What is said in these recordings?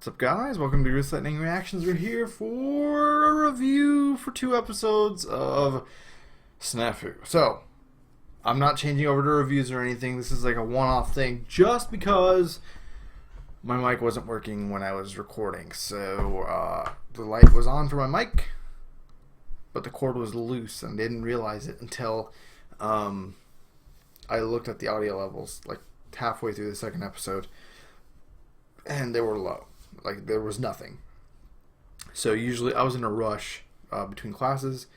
What's up, guys? Welcome to Goose Lightning Reactions. We're here for a review for 2 episodes of SNAFU. So, I'm not changing over to reviews or anything. This is like a one-off thing just because my mic wasn't working when I was recording. So, the light was on for my mic, but the cord was loose and didn't realize it until I looked at the audio levels like halfway through the second episode, and they were low. Like, there was nothing. So usually I was in a rush between classes.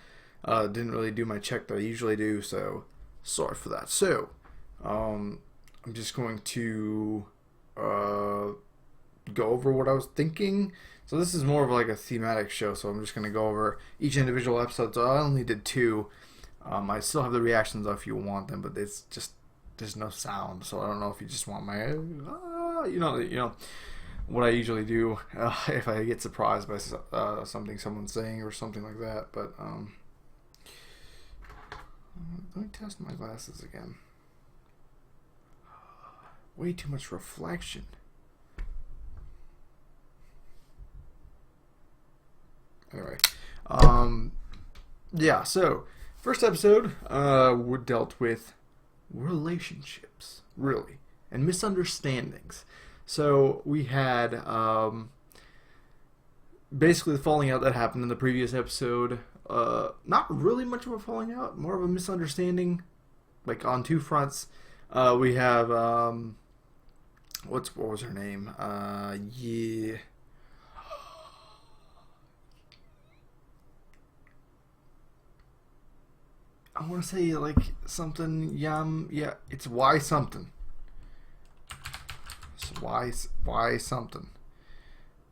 Didn't really do my check that I usually do, so sorry for that. So I'm just going to go over what I was thinking. So this is more of like a thematic show, so I'm just going to go over each individual episode. So I only did 2. I still have the reactions if you want them, but it's just, there's no sound, so I don't know if you just want my you know what I usually do if I get surprised by something someone's saying or something like that. But let me test my glasses again. Way too much reflection. Anyway, yeah. So first episode, we dealt with relationships, really, and misunderstandings. So we had basically the falling out that happened in the previous episode. Not really much of a falling out, more of a misunderstanding, like on 2 fronts. We have what was her name? Yeah. I want to say like something Yam. Yeah, it's Y something. Why something?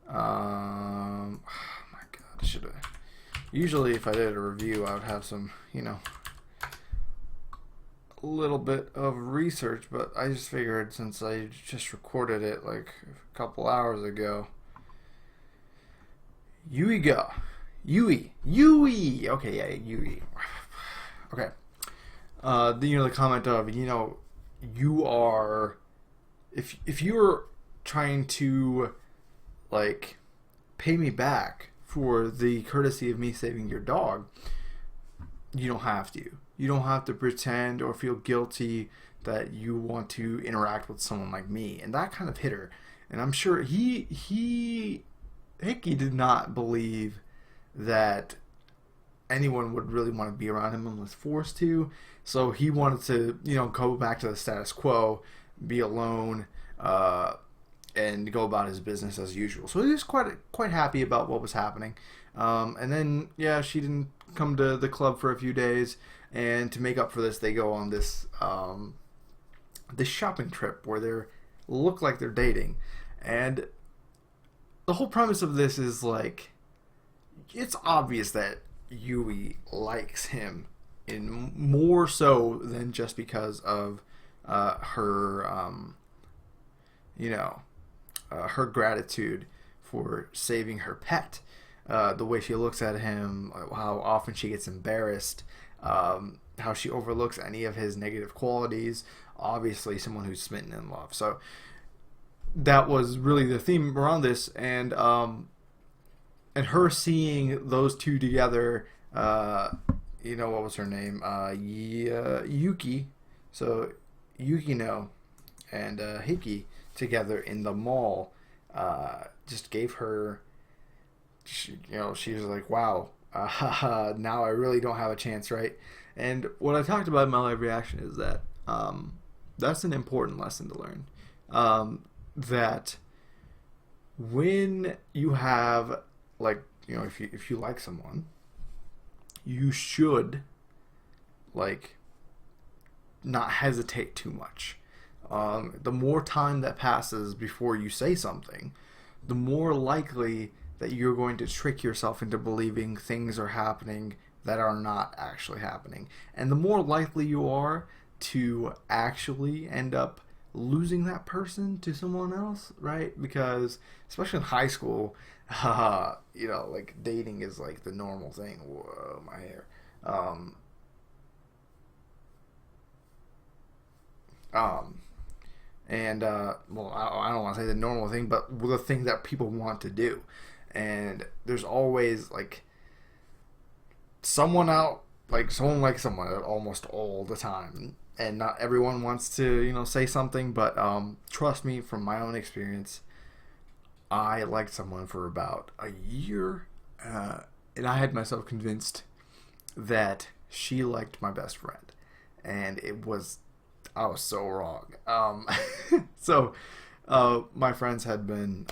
Oh my god, I should have. Usually, if I did a review, I would have some, a little bit of research, but I just figured since I just recorded it like a couple hours ago. Yui. Okay, yeah, Yui. Okay. The comment of, you are. If you're trying to, like, pay me back for the courtesy of me saving your dog, you don't have to. You don't have to pretend or feel guilty that you want to interact with someone like me. And that kind of hit her. And I'm sure Hickey did not believe that anyone would really want to be around him unless forced to. So he wanted to, go back to the status quo, be alone, and go about his business as usual. So he was quite happy about what was happening. And then, yeah, she didn't come to the club for a few days, and to make up for this, they go on this this shopping trip where they look like they're dating. And the whole premise of this is, like, it's obvious that Yui likes him, in more so than just because of her her gratitude for saving her pet, the way she looks at him, how often she gets embarrassed, how she overlooks any of his negative qualities. Obviously someone who's smitten in love. So that was really the theme around this, and her seeing those two together, what was her name, Yuki, so Yukino and Hickey together in the mall, just gave her, she was like, wow, now I really don't have a chance, right? And what I talked about in my live reaction is that that's an important lesson to learn, that when you have, like, if you like someone, you should, like, not hesitate too much. The more time that passes before you say something, the more likely that you're going to trick yourself into believing things are happening that are not actually happening. And the more likely you are to actually end up losing that person to someone else, right? Because especially in high school, like, dating is like the normal thing. Whoa, my hair. And well, I don't want to say the normal thing, but the thing that people want to do. And there's always like someone out, like someone like someone almost all the time. And not everyone wants to, say something, but trust me, from my own experience, I liked someone for about a year, and I had myself convinced that she liked my best friend, and I was so wrong. So my friends had been,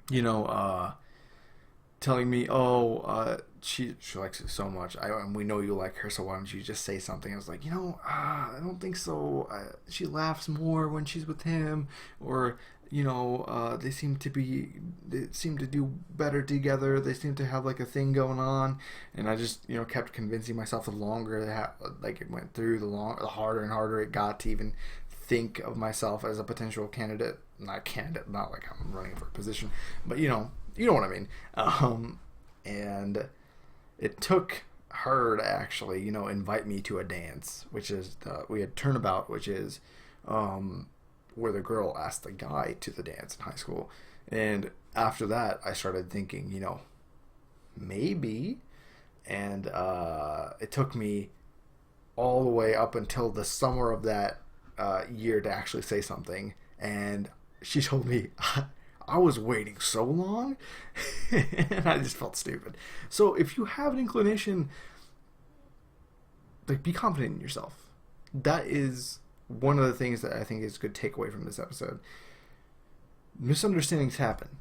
you know, telling me, "Oh, she likes it so much. And we know you like her, so why don't you just say something?" I was like, I don't think so. She laughs more when she's with him, or they seem to do better together. They seem to have like a thing going on, and I just kept convincing myself the longer it went through, the harder and harder it got to even think of myself as a potential candidate. Not like I'm running for a position, but you know what I mean. And it took her to actually, invite me to a dance, which is we had turnabout, which is where the girl asked the guy to the dance in high school. And after that, I started thinking, maybe. And it took me all the way up until the summer of that year to actually say something. And she told me, I was waiting so long, and I just felt stupid. So if you have an inclination, like, be confident in yourself. That is one of the things that I think is a good takeaway from this episode. Misunderstandings happen,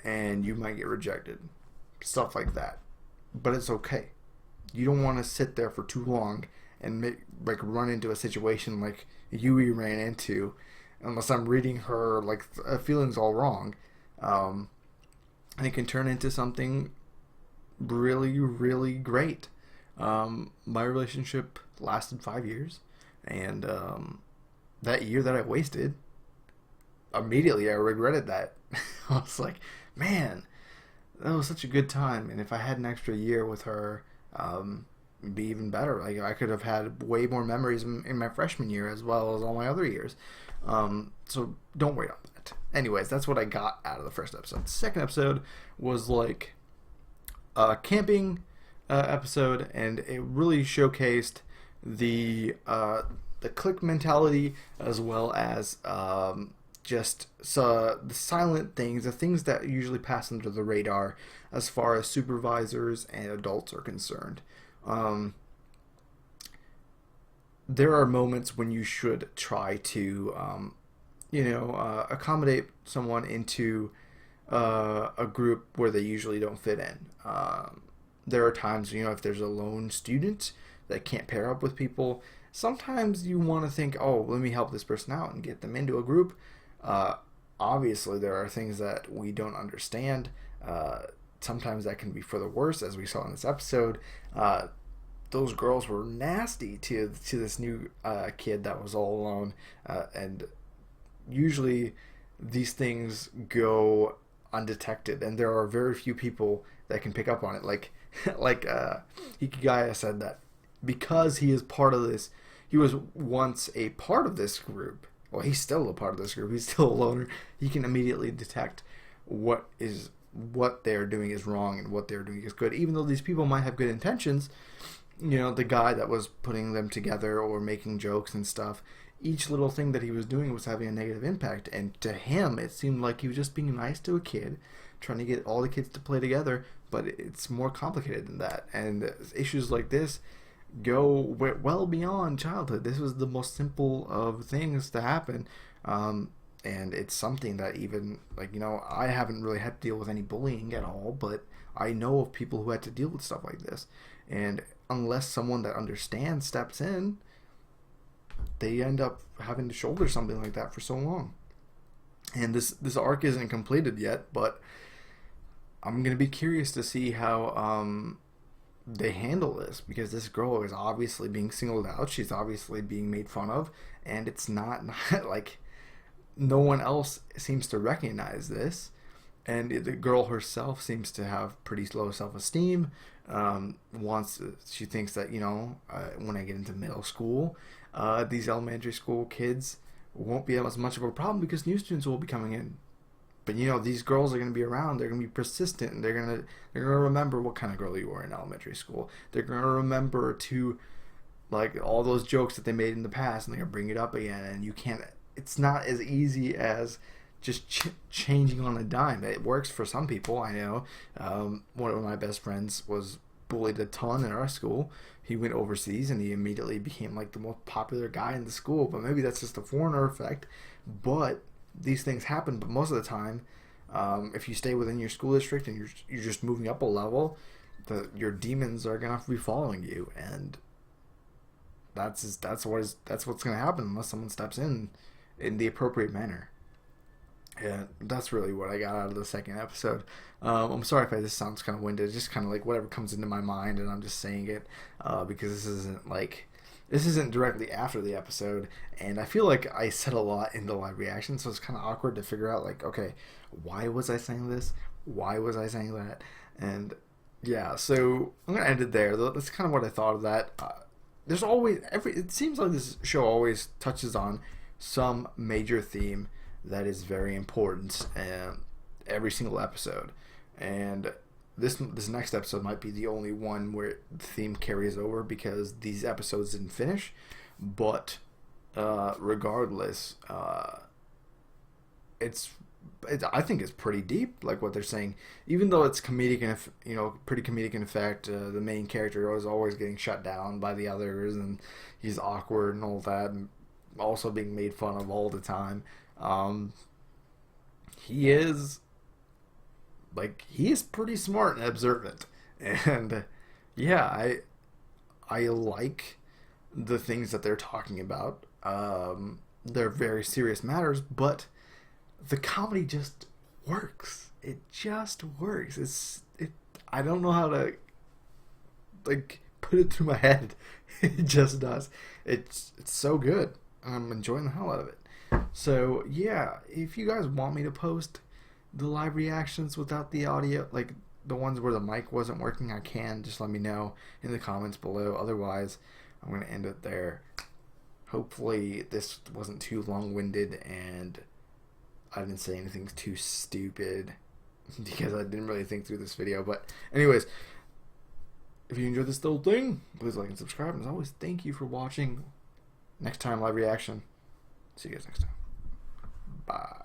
and you might get rejected, stuff like that. But it's okay. You don't want to sit there for too long and run into a situation like Yui ran into, unless I'm reading her feelings all wrong. And it can turn into something really, really great. My relationship lasted 5 years, and that year that I wasted, immediately I regretted that. I was like, man, that was such a good time, and if I had an extra year with her, it'd be even better. Like, I could have had way more memories in my freshman year as well as all my other years. So don't wait on that. Anyways, that's what I got out of the first episode. The second episode was like a camping episode, and it really showcased the clique mentality, as well as the silent things, the things that usually pass under the radar as far as supervisors and adults are concerned. There are moments when you should try to, accommodate someone into a group where they usually don't fit in. There are times, if there's a lone student that can't pair up with people, sometimes you want to think, oh, let me help this person out and get them into a group. Obviously, there are things that we don't understand. Sometimes that can be for the worse, as we saw in this episode. Those girls were nasty to this new kid that was all alone, and usually these things go undetected, and there are very few people that can pick up on it. Like Hikigaya said that because he is part of this, he was once a part of this group. Well, he's still a part of this group. He's still a loner. He can immediately detect what they're doing is wrong and what they're doing is good, even though these people might have good intentions. The guy that was putting them together or making jokes and stuff, each little thing that he was doing was having a negative impact. And to him, it seemed like he was just being nice to a kid, trying to get all the kids to play together. But it's more complicated than that. And issues like this go well beyond childhood. This was the most simple of things to happen. And it's something that even, I haven't really had to deal with any bullying at all, but I know of people who had to deal with stuff like this. And unless someone that understands steps in, they end up having to shoulder something like that for so long. And this arc isn't completed yet, but I'm going to be curious to see how they handle this, because this girl is obviously being singled out. She's obviously being made fun of, and it's not like no one else seems to recognize this. And the girl herself seems to have pretty low self-esteem. She thinks that, when I get into middle school, these elementary school kids won't be as much of a problem because new students will be coming in. But you know, these girls are going to be around. They're going to be persistent, and they're going to remember what kind of girl you were in elementary school. They're going to remember to, like, all those jokes that they made in the past, and they're going to bring it up again. And you can't. It's not as easy as just changing on a dime. It works for some people. I know. One of my best friends was bullied a ton in our school. He went overseas, and he immediately became like the most popular guy in the school. But maybe that's just a foreigner effect. But these things happen. But most of the time, if you stay within your school district and you're just moving up a level, your demons are gonna have to be following you, and that's what's gonna happen unless someone steps in the appropriate manner. And that's really what I got out of the second episode. I'm sorry if this sounds kind of winded. It's just kind of like whatever comes into my mind, and I'm just saying it because this isn't directly after the episode, and I feel like I said a lot in the live reaction, so it's kind of awkward to figure out, like, okay, why was I saying this? Why was I saying that? And yeah, so I'm gonna end it there. That's kind of what I thought of that. There's always it seems like this show always touches on some major theme that is very important every single episode, and this next episode might be the only one where the theme carries over because these episodes didn't finish. But regardless, I think it's pretty deep, like what they're saying. Even though it's comedic and pretty comedic in effect, the main character is always getting shut down by the others, and he's awkward and all that, and also being made fun of all the time. He is pretty smart and observant, and yeah, I like the things that they're talking about. They're very serious matters, but the comedy just works. It just works. I don't know how to put it through my head. It just does. It's so good. I'm enjoying the hell out of it. So yeah, if you guys want me to post the live reactions without the audio, like the ones where the mic wasn't working, I can. Just let me know in the comments below. Otherwise, I'm going to end it there. Hopefully this wasn't too long-winded and I didn't say anything too stupid because I didn't really think through this video. But anyways, if you enjoyed this little thing, please like and subscribe. And as always, thank you for watching. Next time, live reaction. See you guys next time. Bye.